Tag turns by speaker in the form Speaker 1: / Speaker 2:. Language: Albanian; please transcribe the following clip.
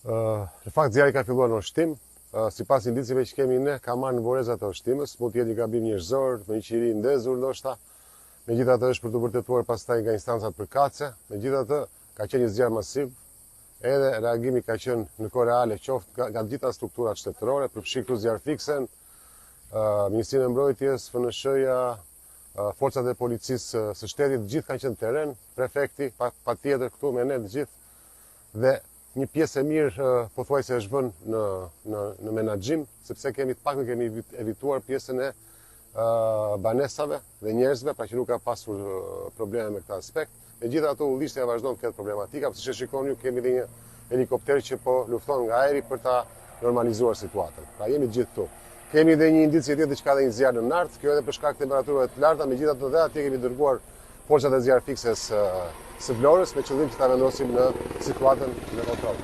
Speaker 1: Në fakt zjarri ka filluar në ushtim. Sipas indicave që kemi ne, ka marrë në vorezat e ushtimës, mund të jetë një gabim njerëzor, me një qiri ndezur ndoshta. Megjithatë është për të vërtetuar pastaj nga instancat përkatëse. Megjithatë ka qenë një zjarr masiv, edhe reagimi ka qenë në kohë reale, qoftë nga të gjitha strukturat shtetërore, përfshi këtu zjarfiksen, Ministrinë e Mbrojtjes, FNSH-ja, forcat e policisë së shtetit, të gjithë kanë qenë në terren, prefekti, patjetër këtu me ne të gjithë. Dhe një pjesë e mirë pothuajse është vënë në menaxhim, sepse kemi evituar pjesën e banesave dhe njerëzve, pra që nuk ka pasur probleme me këtë aspekt. Megjithatë, udhëheqësia vazhdon të ketë problematika, siç e shikoni ju, kemi dhe një helikopter që po lufton nga ajri për ta normalizuar situatën. Pra jemi gjithë këtu. Kemi dhe një indicje tjetër që ka dhe një zjarr në nart, kjo edhe për shkak të temperaturave të larta, megjithatë dhe atje kemi dërguar forcat e zjarfikses së Vlorës me qëllim që ta vendosim në situatën në kontroll.